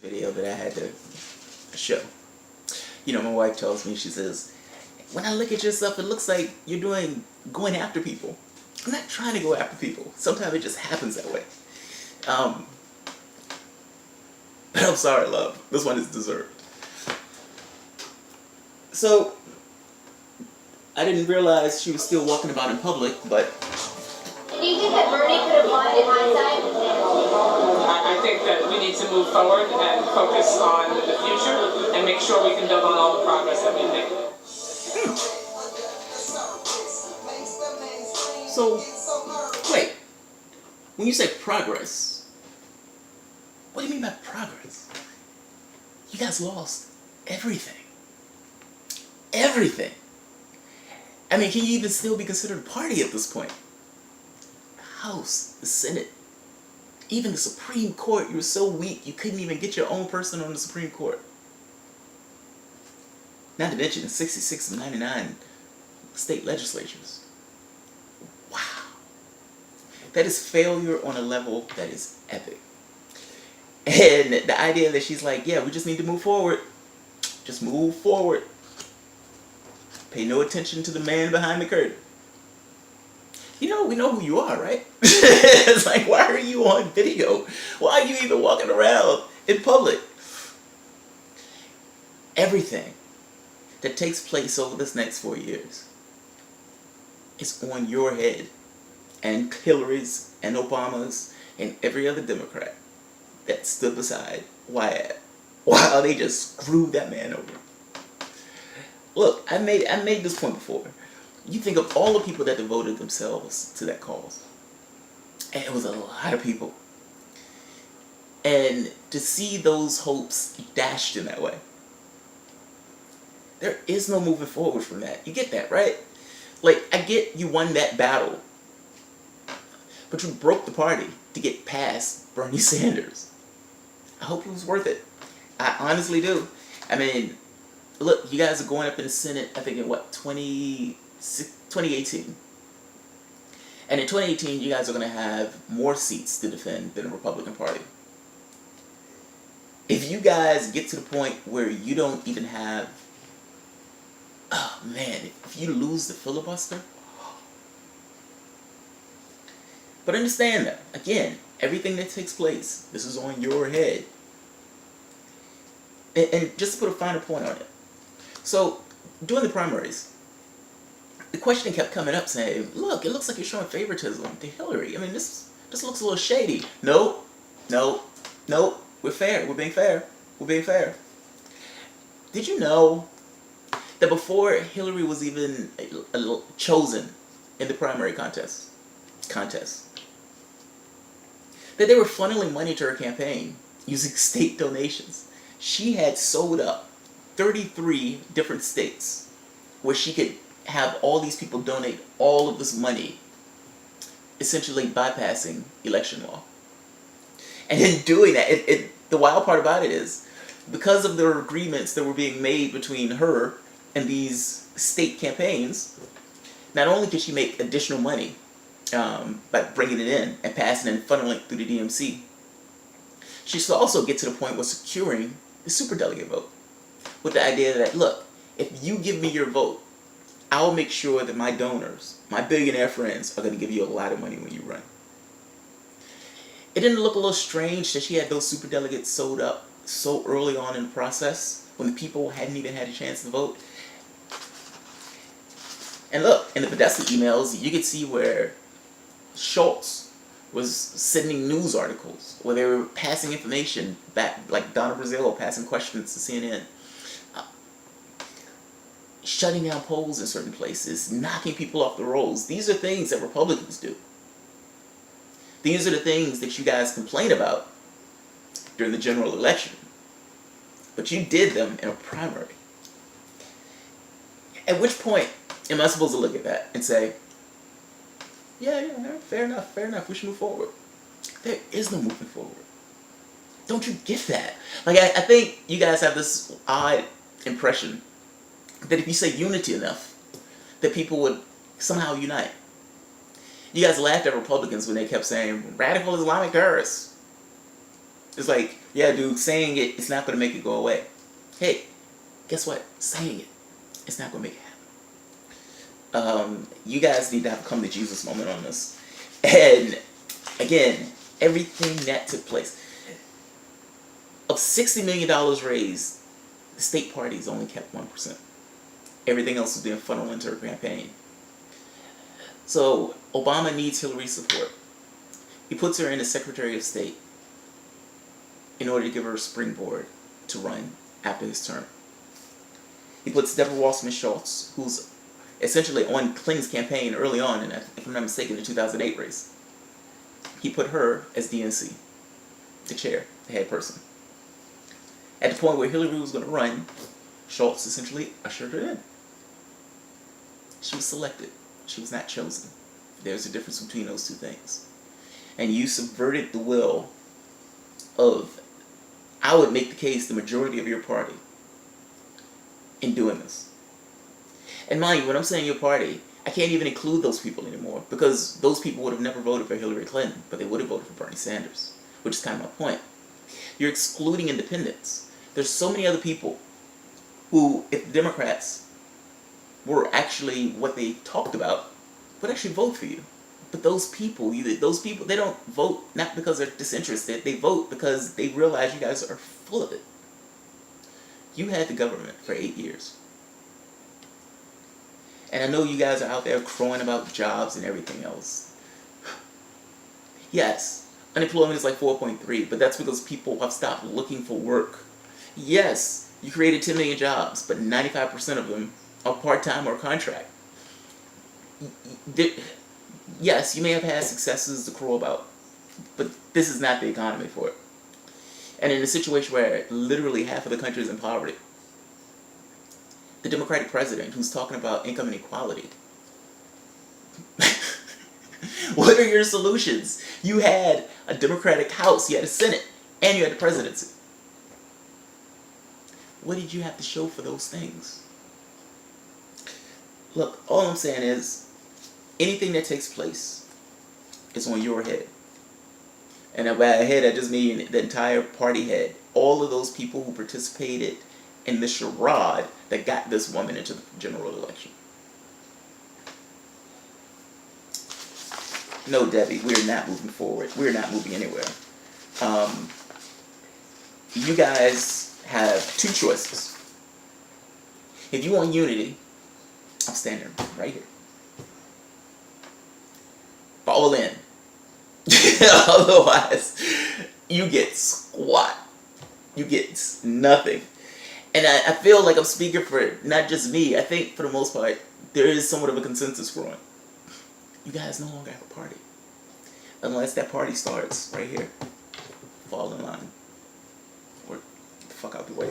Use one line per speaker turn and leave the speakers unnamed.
video that I had to show. You know, my wife tells me, she says, when I look at your stuff, it looks like you're going after people. I'm not trying to go after people. Sometimes it just happens that way. But I'm sorry, love. This one is deserved. So, I didn't realize she was still walking about in public, but...
Do you think that Bernie could have won in hindsight?
I think that we need to move forward and focus on the future and make sure we can build on all the progress that we made.
So, wait. When you say progress, what do you mean by progress? You guys lost everything. Everything. I mean, can you even still be considered a party at this point? The House, the Senate, even the Supreme Court, you were so weak you couldn't even get your own person on the Supreme Court. Not to mention 66 and 99 state legislatures. Wow. That is failure on a level that is epic. And the idea that she's like, yeah, we just need to move forward. Just move forward. Pay no attention to the man behind the curtain. You know, we know who you are, right? It's like, why are you on video? Why are you even walking around in public? Everything that takes place over this next 4 years is on your head, and Hillary's and Obama's and every other Democrat that stood beside Wyatt while they just screwed that man over. Look, I made this point before. You think of all the people that devoted themselves to that cause. And it was a lot of people. And to see those hopes dashed in that way, there is no moving forward from that. You get that, right? Like, I get you won that battle, but you broke the party to get past Bernie Sanders. I hope it was worth it. I honestly do. I mean, look, you guys are going up in the Senate, I think in what, 2018. And in 2018, you guys are going to have more seats to defend than the Republican Party. If you guys get to the point where you don't even have, oh man, if you lose the filibuster. But understand that, again, everything that takes place, this is on your head. And just to put a finer point on it. So, during the primaries, the question kept coming up saying, look, it looks like you're showing favoritism to Hillary. I mean, this looks a little shady. No, we're fair. We're being fair. We're being fair. Did you know that before Hillary was even chosen in the primary contest, that they were funneling money to her campaign using state donations? She had sold up 33 different states where she could have all these people donate all of this money, essentially bypassing election law. And in doing that, the wild part about it is, because of the agreements that were being made between her and these state campaigns, not only could she make additional money by bringing it in and passing and funneling it through the DMC, she should also get to the point where securing the superdelegate vote, with the idea that, look, if you give me your vote, I'll make sure that my donors, my billionaire friends, are going to give you a lot of money when you run. It didn't look a little strange that she had those superdelegates sold up so early on in the process, when the people hadn't even had a chance to vote? And look, in the Podesta emails, you could see where Schultz was sending news articles, where they were passing information back, like Donna Brazile passing questions to CNN, shutting down polls in certain places, knocking people off the rolls. These are things that Republicans do. These are the things that you guys complain about during the general election. But you did them in a primary. At which point am I supposed to look at that and say, yeah, fair enough, we should move forward? There is no moving forward. Don't you get that? Like, I think you guys have this odd impression that if you say unity enough, that people would somehow unite. You guys laughed at Republicans when they kept saying, radical Islamic terrorists. It's like, yeah, dude, saying it's not going to make it go away. Hey, guess what? Saying it's not going to make it happen. You guys need to have a come to Jesus moment on this. And again, everything that took place. Of $60 million raised, the state parties only kept 1%. Everything else was being funneled into her campaign. So Obama needs Hillary's support. He puts her in as Secretary of State in order to give her a springboard to run after his term. He puts Debra Wasserman Schultz, who's essentially on Clinton's campaign early on, if I'm not mistaken, the 2008 race. He put her as DNC, the chair, the head person. At the point where Hillary was going to run, Schultz essentially ushered her in. She was selected. She was not chosen. There's a difference between those two things. And you subverted the will of, I would make the case, the majority of your party in doing this. And mind you, when I'm saying your party, I can't even include those people anymore, because those people would have never voted for Hillary Clinton, but they would have voted for Bernie Sanders, which is kind of my point. You're excluding independents. There's so many other people who, if the Democrats were actually what they talked about, would actually vote for you. But those people, they don't vote not because they're disinterested. They vote because they realize you guys are full of it. You had the government for 8 years. And I know you guys are out there crowing about jobs and everything else. Yes, unemployment is like 4.3, but that's because people have stopped looking for work. Yes, you created 10 million jobs, but 95% of them are part-time or contract. Yes, you may have had successes to crow about, but this is not the economy for it. And in a situation where literally half of the country is in poverty, the Democratic president who's talking about income inequality, what are your solutions? You had a Democratic House, you had a Senate, and you had the presidency. What did you have to show for those things? Look, all I'm saying is, anything that takes place is on your head. And by head, I just mean the entire party head. All of those people who participated in the charade that got this woman into the general election. No, Debbie, we're not moving forward. We're not moving anywhere. You guys have two choices. If you want unity, I'm standing right here. Fall in. Otherwise, you get squat. You get nothing. And I feel like I'm speaking for not just me. I think for the most part, there is somewhat of a consensus growing. You guys no longer have a party. Unless that party starts right here. Fall in line. Or get the fuck out the way.